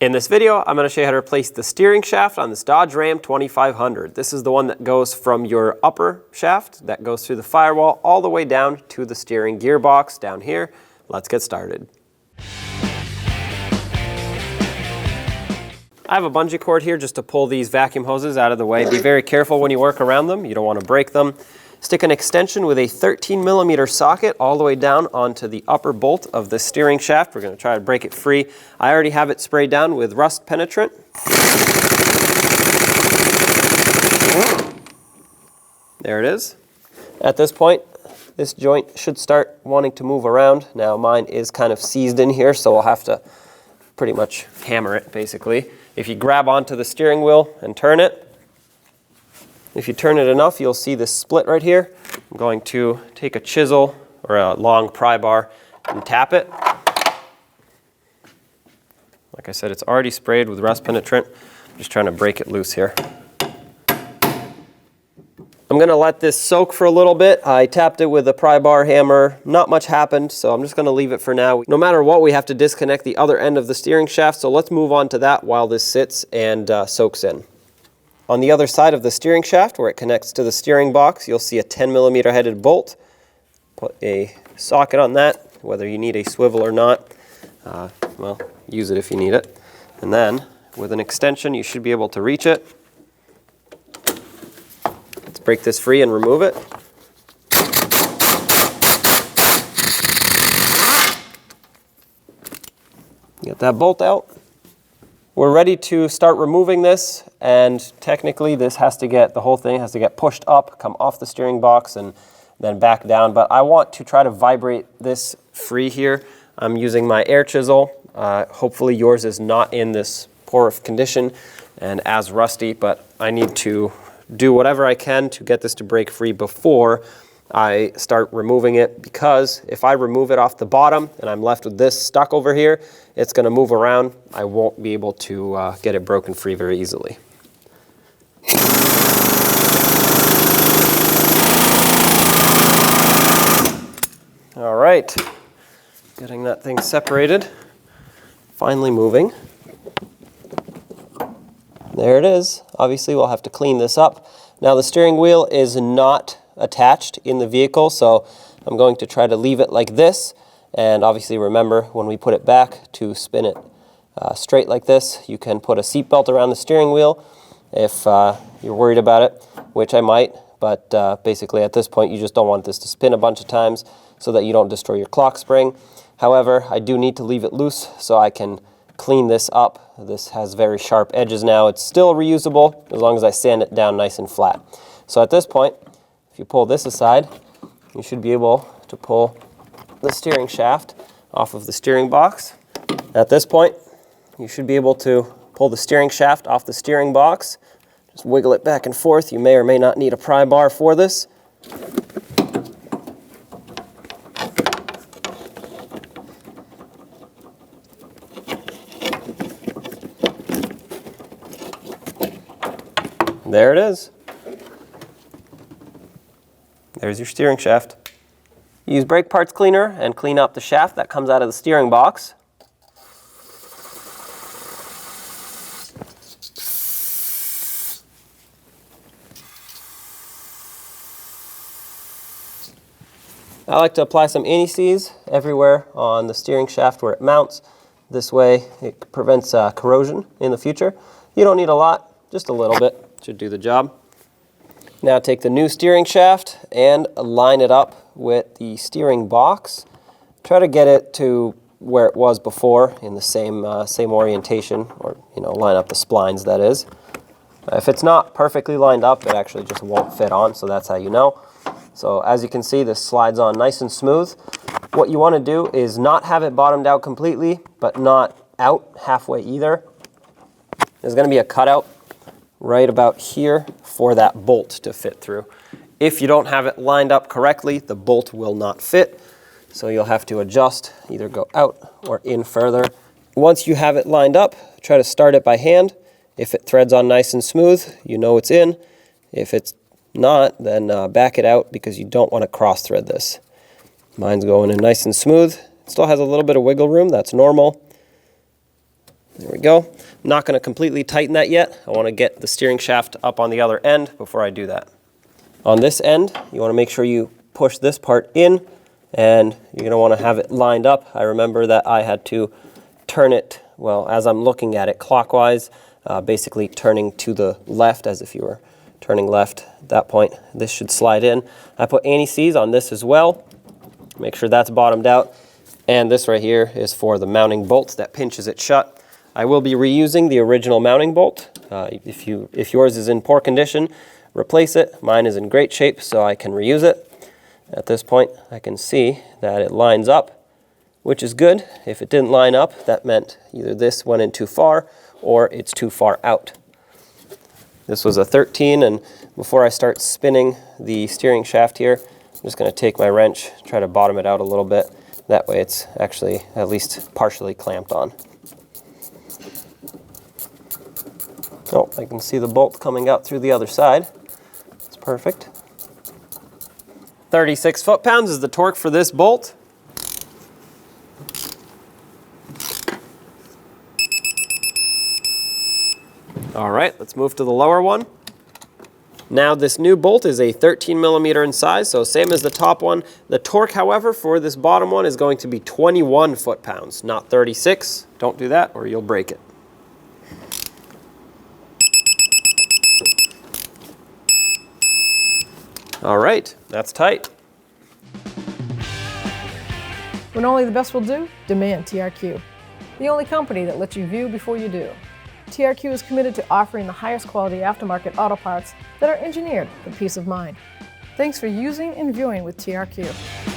In this video, I'm going to show you how to replace the steering shaft on this Dodge Ram 2500. This is the one that goes from your upper shaft that goes through the firewall all the way down to the steering gearbox down here. Let's get started. I have a bungee cord here just to pull these vacuum hoses out of the way. Be very careful when you work around them. You don't want to break them. Stick an extension with a 13mm socket all the way down onto the upper bolt of the steering shaft. We're going to try to break it free. I already have it sprayed down with rust penetrant. There it is. At this point, this joint should start wanting to move around. Now mine is kind of seized in here, so I'll have to pretty much hammer it basically. If you grab onto the steering wheel and turn it, if you turn it enough, you'll see this split right here. I'm going to take a chisel or a long pry bar and tap it. Like I said, it's already sprayed with rust penetrant. I'm just trying to break it loose here. I'm going to let this soak for a little bit. I tapped it with a pry bar hammer. Not much happened, so I'm just going to leave it for now. No matter what, we have to disconnect the other end of the steering shaft, so let's move on to that while this sits and soaks in. On the other side of the steering shaft, where it connects to the steering box, you'll see a 10mm headed bolt. Put a socket on that, whether you need a swivel or not. Well, use it if you need it. And then, with an extension, you should be able to reach it. Let's break this free and remove it. Get that bolt out. We're ready to start removing this, and technically this has to get, the whole thing has to get pushed up, come off the steering box, and then back down. But I want to try to vibrate this free here. I'm using my air chisel. Hopefully yours is not in this poor of condition and as rusty, but I need to do whatever I can to get this to break free before I start removing it, because if I remove it off the bottom and I'm left with this stuck over here, it's going to move around. I won't be able to get it broken free very easily. All right, getting that thing separated, finally moving. There it is. Obviously we'll have to clean this up. Now the steering wheel is not attached in the vehicle, so I'm going to try to leave it like this, and obviously remember when we put it back to spin it straight like this. You can put a seat belt around the steering wheel if you're worried about it, which I might, but basically at this point you just don't want this to spin a bunch of times so that you don't destroy your clock spring. However, I do need to leave it loose so I can clean this up. This has very sharp edges now. It's still reusable as long as I sand it down nice and flat. So at this point, if you pull this aside, you should be able to pull the steering shaft off of the steering box. At this point, you should be able to pull the steering shaft off the steering box. Just wiggle it back and forth. You may or may not need a pry bar for this. There it is. There's your steering shaft. Use brake parts cleaner and clean up the shaft that comes out of the steering box. I like to apply some anti-seize everywhere on the steering shaft where it mounts. This way it prevents corrosion in the future. You don't need a lot, just a little bit should do the job. Now take the new steering shaft and line it up with the steering box. Try to get it to where it was before in the same orientation, or line up the splines, that is. If it's not perfectly lined up, it actually just won't fit on, so that's how you know. So as you can see, this slides on nice and smooth. What you want to do is not have it bottomed out completely, but not out halfway either. There's going to be a cutout right about here for that bolt to fit through. If you don't have it lined up correctly, the bolt will not fit, so you'll have to adjust, either go out or in further. Once you have it lined up, try to start it by hand. If it threads on nice and smooth, you know it's in. If it's not, then back it out, because you don't want to cross thread this. Mine's going in nice and smooth. It still has a little bit of wiggle room, that's normal. There we go. I'm not going to completely tighten that yet. I want to get the steering shaft up on the other end before I do that. On this end, you want to make sure you push this part in, and you're going to want to have it lined up. I remember that I had to turn it, well, as I'm looking at it clockwise, basically turning to the left as if you were turning left. At that point, this should slide in. I put anti-seize on this as well. Make sure that's bottomed out. And this right here is for the mounting bolt that pinches it shut. I will be reusing the original mounting bolt. If yours is in poor condition, replace it. Mine is in great shape, so I can reuse it. At this point, I can see that it lines up, which is good. If it didn't line up, that meant either this went in too far or it's too far out. This was a 13, and before I start spinning the steering shaft here, I'm just going to take my wrench, try to bottom it out a little bit. That way it's actually at least partially clamped on. Oh, I can see the bolt coming out through the other side. It's perfect. 36 foot-pounds is the torque for this bolt. All right, let's move to the lower one. Now this new bolt is a 13 millimeter in size, so same as the top one. The torque, however, for this bottom one is going to be 21 foot-pounds, not 36. Don't do that or you'll break it. All right, that's tight. When only the best will do, demand TRQ. The only company that lets you view before you do. TRQ is committed to offering the highest quality aftermarket auto parts that are engineered for peace of mind. Thanks for using and viewing with TRQ.